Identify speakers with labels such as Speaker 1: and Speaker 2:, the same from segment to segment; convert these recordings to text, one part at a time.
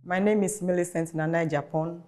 Speaker 1: My name is Millicent Nana Japan.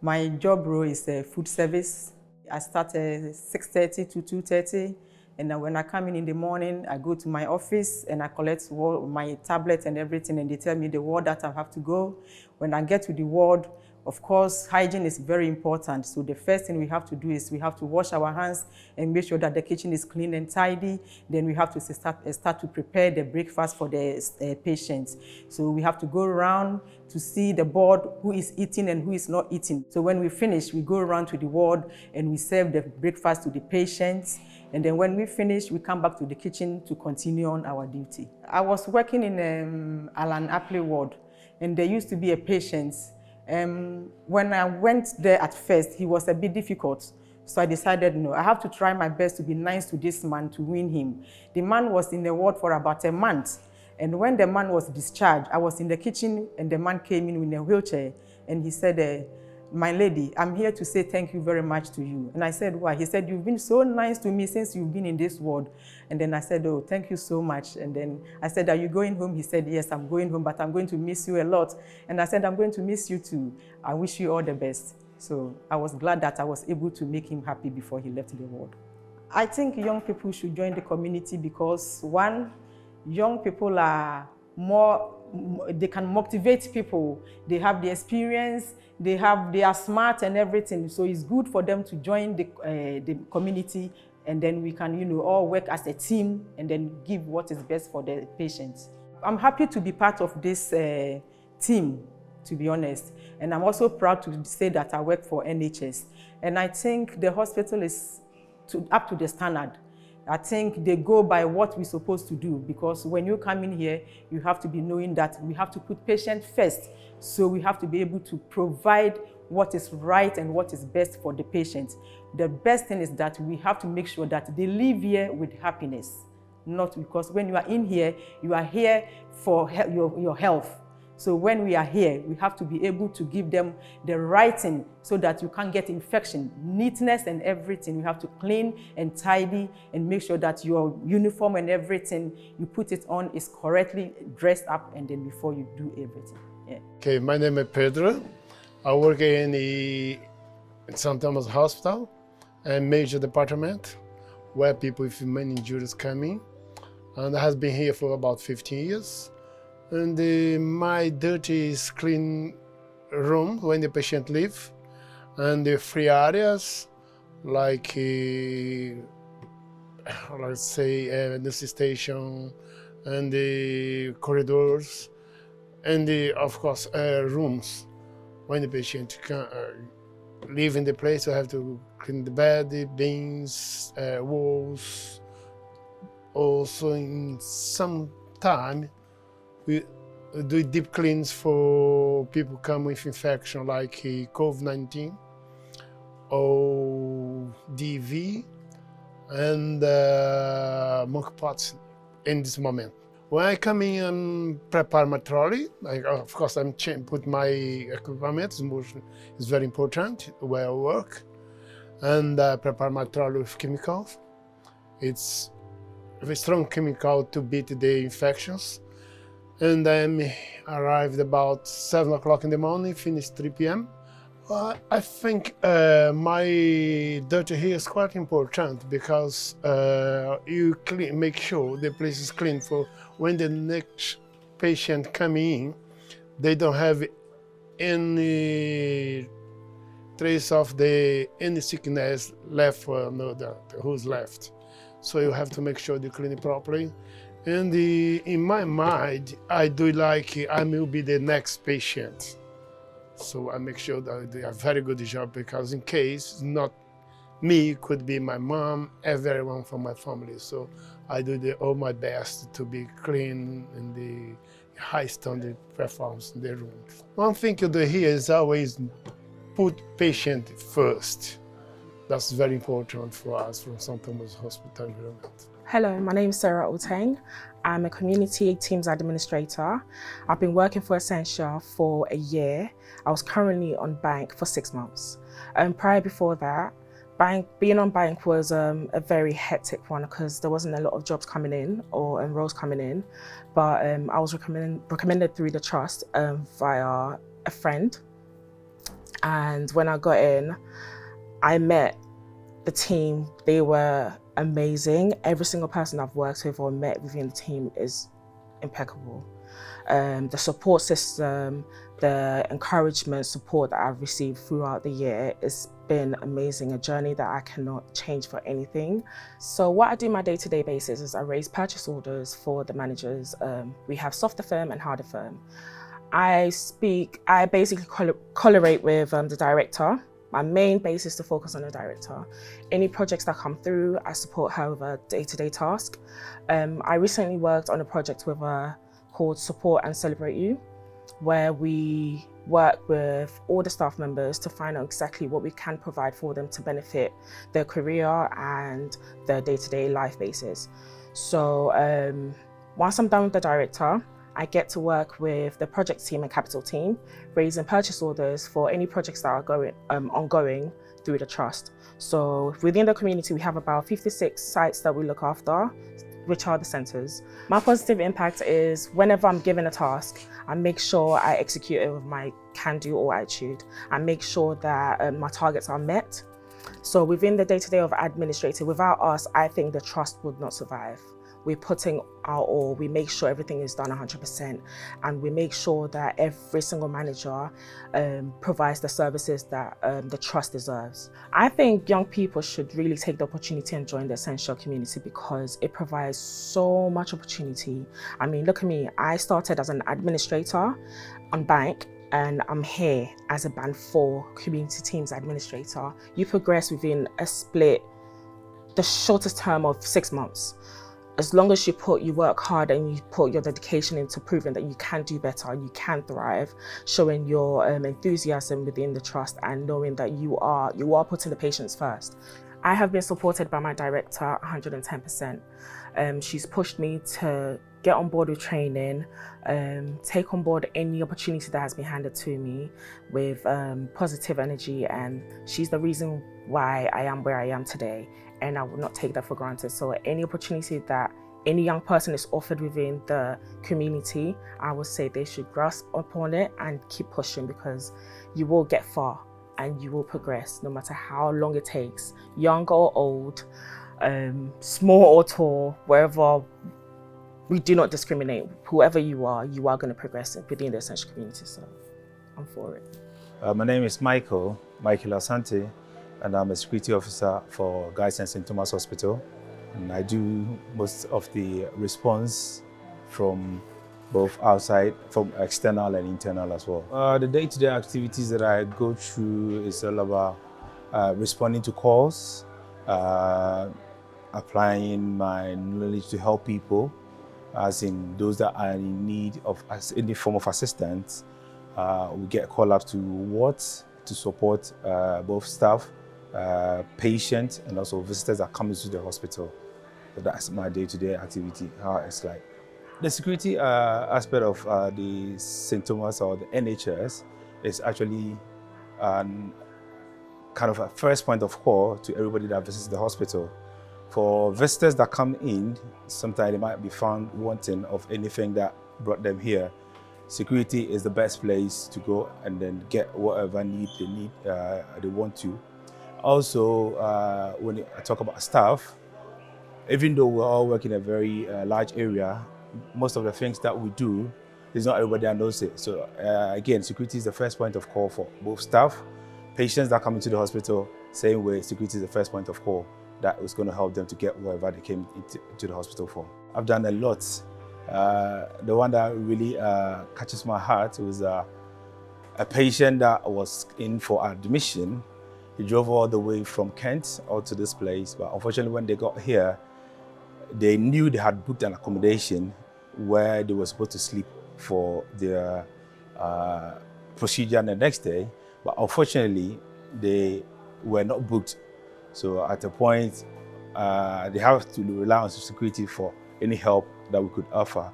Speaker 1: My job role is food service. I start at 6:30 to 2:30, and then when I come in the morning, I go to my office and I collect my tablet and everything, and they tell me the ward that I have to go. When I get to the ward, of course, hygiene is very important. So the first thing we have to do is we have to wash our hands and make sure that the kitchen is clean and tidy. Then we have to start to prepare the breakfast for the patients. So we have to go around to see the board, who is eating and who is not eating. So when we finish, we go around to the ward and we serve the breakfast to the patients. And then when we finish, we come back to the kitchen to continue on our duty. I was working in Alan Apley ward, and there used to be a patient. When I went there at first, he was a bit difficult. So I decided, no, I have to try my best to be nice to this man to win him. The man was in the ward for about a month. And when the man was discharged, I was in the kitchen and the man came in a wheelchair and he said, my lady, I'm here to say thank you very much to you. And I said, why? He said, you've been so nice to me since you've been in this ward. And then I said, oh, thank you so much. And then I said, are you going home? He said, yes, I'm going home, but I'm going to miss you a lot. And I said, I'm going to miss you too. I wish you all the best. So I was glad that I was able to make him happy before he left the ward. I think young people should join the community because, one, young people are they can motivate people. They have the experience, they are smart and everything. So it's good for them to join the community, and then we can, all work as a team and then give what is best for the patients. I'm happy to be part of this team, to be honest. And I'm also proud to say that I work for NHS. And I think the hospital is up to the standard. I think they go by what we're supposed to do, because when you come in here, you have to be knowing that we have to put patient first. So we have to be able to provide what is right and what is best for the patient. The best thing is that we have to make sure that they live here with happiness, not because when you are in here, you are here for your health. So when we are here, we have to be able to give them the right thing so that you can't get infection, neatness and everything. You have to clean and tidy and make sure that your uniform and everything you put it on is correctly dressed up, and then before you do everything. Yeah.
Speaker 2: Okay, my name is Pedro. I work in St. Thomas Hospital, a major department where people with many injuries come in. And I have been here for about 15 years. And my duty is clean room when the patient leave, and the free areas like let's say nurse station and the corridors and of course rooms. When the patient can live in the place, you have to clean the bed, the bins, walls. Also, in some time, we do deep cleans for people come with infection like COVID-19 or DV and monkeypox in this moment. When I come in and prepare my trolley, of course I'm put my equipment, it's very important where I work, and prepare my trolley with chemicals. It's a strong chemical to beat the infections. And then arrived about 7 o'clock in the morning, finished 3 p.m. I think my duty here is quite important because you make sure the place is clean for when the next patient come in, they don't have any trace of any sickness left for another who's left. So you have to make sure you clean it properly. And in my mind, I do like I will be the next patient. So I make sure that they are very good job, because in case not me, could be my mom, everyone from my family. So I do all my best to be clean and the high standard performance in the room. One thing you do here is always put patient first. That's very important for us from St. Thomas Hospital environment.
Speaker 3: Hello, my name is Sarah Oteng. I'm a community teams administrator. I've been working for Essentia for a year. I was currently on bank for 6 months. Prior before that, being on bank was a very hectic one because there wasn't a lot of jobs coming in or roles coming in. But I was recommended through the trust via a friend. And when I got in, I met the team. They were amazing. Every single person I've worked with or met within the team is impeccable. The support system, the encouragement, support that I've received throughout the year, it's been amazing, a journey that I cannot change for anything. So what I do on my day-to-day basis is I raise purchase orders for the managers. We have softer firm and harder firm. I basically collaborate with the director. My main base is to focus on the director. Any projects that come through, I support her with a day-to-day task. I recently worked on a project with her called Support and Celebrate You, where we work with all the staff members to find out exactly what we can provide for them to benefit their career and their day-to-day life basis. So once I'm done with the director, I get to work with the project team and capital team, raising purchase orders for any projects that are ongoing through the trust. So within the community, we have about 56 sites that we look after, which are the centres. My positive impact is whenever I'm given a task, I make sure I execute it with my can-do or attitude. I make sure that my targets are met. So within the day-to-day of administrator, without us, I think the trust would not survive. We're putting our all, we make sure everything is done 100%, and we make sure that every single manager provides the services that the trust deserves. I think young people should really take the opportunity and join the Essentia community because it provides so much opportunity. I mean, look at me, I started as an administrator on bank, and I'm here as a Band 4 community teams administrator. You progress within a split, the shortest term of 6 months. As long as you work hard and you put your dedication into proving that you can do better, you can thrive, showing your enthusiasm within the trust and knowing that you are putting the patients first. I have been supported by my director 110%. She's pushed me to get on board with training, take on board any opportunity that has been handed to me with positive energy, and she's the reason why I am where I am today, and I will not take that for granted. So any opportunity that any young person is offered within the community, I would say they should grasp upon it and keep pushing, because you will get far and you will progress no matter how long it takes, young or old, small or tall, wherever. We do not discriminate. Whoever you are going to progress within the Essentia community, so I'm for it.
Speaker 4: My name is Michael Asante, and I'm a security officer for Guy's and St. Thomas Hospital. And I do most of the response from both outside, from external and internal as well. The day-to-day activities that I go through is all about responding to calls, applying my knowledge to help people, as in those that are in need of any form of assistance. We get called up to wards to support both staff, patients, and also visitors that come into the hospital. So that's my day-to-day activity, how it's like. The security aspect of the St. Thomas or the NHS is actually kind of a first point of call to everybody that visits the hospital. For visitors that come in, sometimes they might be found wanting of anything that brought them here. Security is the best place to go and then get whatever they want to. Also, when I talk about staff, even though we all work in a very large area, most of the things that we do, there's not everybody that knows it. So again, security is the first point of call for both staff, patients that come into the hospital. Same way, security is the first point of call that was going to help them to get whatever they came into the hospital for. I've done a lot. The one that really catches my heart was a patient that was in for admission. He drove all the way from Kent out to this place, but unfortunately when they got here, they knew they had booked an accommodation where they were supposed to sleep for their procedure the next day, but unfortunately they were not booked. So at a point, they have to rely on security for any help that we could offer.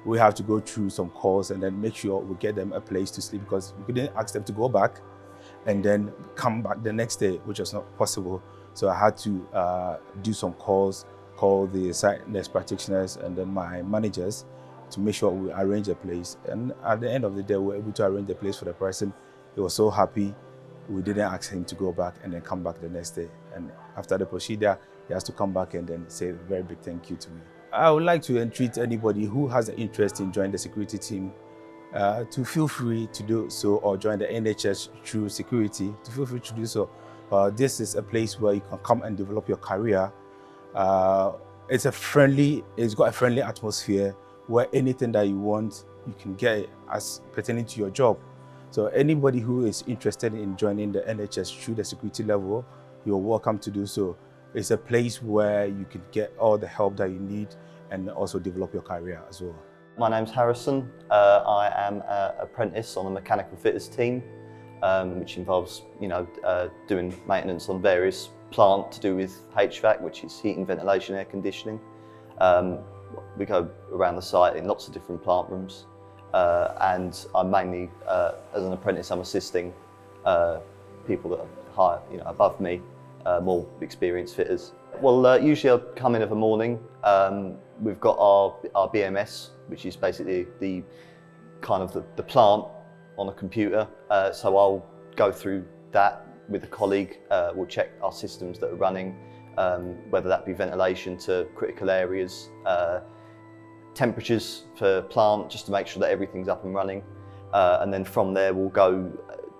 Speaker 4: We have to go through some calls and then make sure we get them a place to sleep, because we couldn't ask them to go back and then come back the next day, which was not possible. So I had to do some calls, call the site nurse practitioners and then my managers to make sure we arrange a place. And at the end of the day, we were able to arrange the place for the person. He was so happy. We didn't ask him to go back and then come back the next day. And after the procedure, he has to come back and then say a very big thank you to me. I would like to entreat anybody who has an interest in joining the security team to feel free to do so, or join the NHS through security, to feel free to do so. This is a place where you can come and develop your career. It's got a friendly atmosphere where anything that you want, you can get it as pertaining to your job. So anybody who is interested in joining the NHS through the security level, you're welcome to do so. It's a place where you can get all the help that you need and also develop your career as well.
Speaker 5: My name's Harrison. I am an apprentice on the mechanical fitters team, which involves, doing maintenance on various plant to do with HVAC, which is heating, ventilation, air conditioning. We go around the site in lots of different plant rooms, and I'm mainly, as an apprentice, I'm assisting people that are higher, above me, more experienced fitters. Well, usually I'll come in of a morning. We've got our BMS, which is basically the plant on a computer. So I'll go through that with a colleague. We'll check our systems that are running, whether that be ventilation to critical areas, temperatures for plant, just to make sure that everything's up and running. And then from there we'll go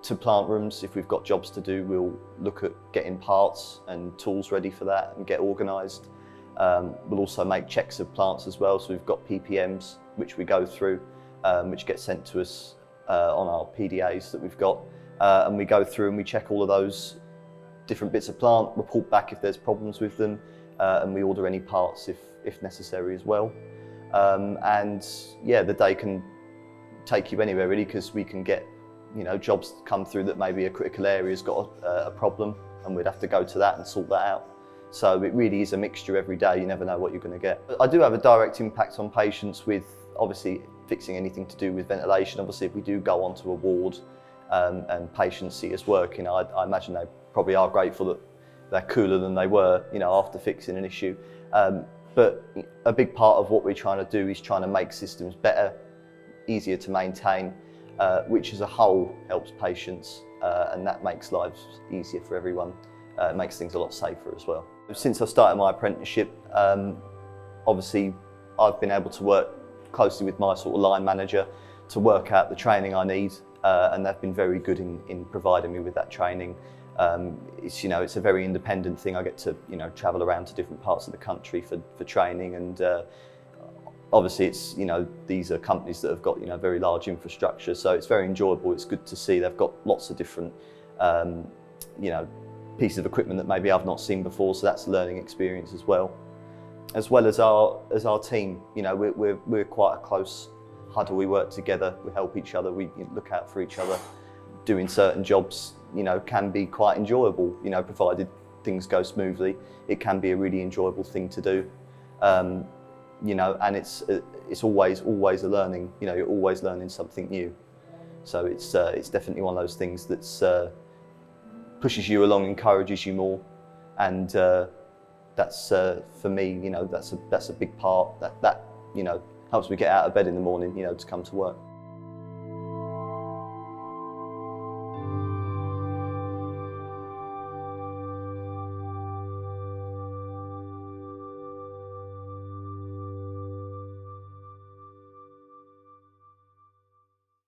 Speaker 5: to plant rooms. If we've got jobs to do, we'll look at getting parts and tools ready for that and get organised. We'll also make checks of plants as well, so we've got PPMs which we go through, which get sent to us on our PDAs that we've got, and we go through and we check all of those different bits of plant, report back if there's problems with them, and we order any parts if necessary as well. And yeah, the day can take you anywhere really, because we can get jobs come through that maybe a critical area's got a problem, and we'd have to go to that and sort that out. So it really is a mixture every day. You never know what you're going to get. I do have a direct impact on patients with obviously fixing anything to do with ventilation. Obviously, if we do go onto a ward and patients see us working, I imagine they probably are grateful that they're cooler than they were, after fixing an issue. But a big part of what we're trying to do is trying to make systems better, easier to maintain, which as a whole helps patients, and that makes lives easier for everyone. It makes things a lot safer as well. Since I started my apprenticeship, obviously I've been able to work closely with my sort of line manager to work out the training I need, and they've been very good in providing me with that training. It's a very independent thing. I get to travel around to different parts of the country for training, and obviously it's these are companies that have got very large infrastructure, so it's very enjoyable. It's good to see they've got lots of different pieces of equipment that maybe I've not seen before, so that's a learning experience as well. As well as our team, we're quite a close huddle. We work together, we help each other, we look out for each other. Doing certain jobs, can be quite enjoyable, provided things go smoothly. It can be a really enjoyable thing to do, and it's always a learning. You're always learning something new. So it's definitely one of those things that's pushes you along, encourages you more, and that's for me, that's a big part that helps me get out of bed in the morning, to come to work.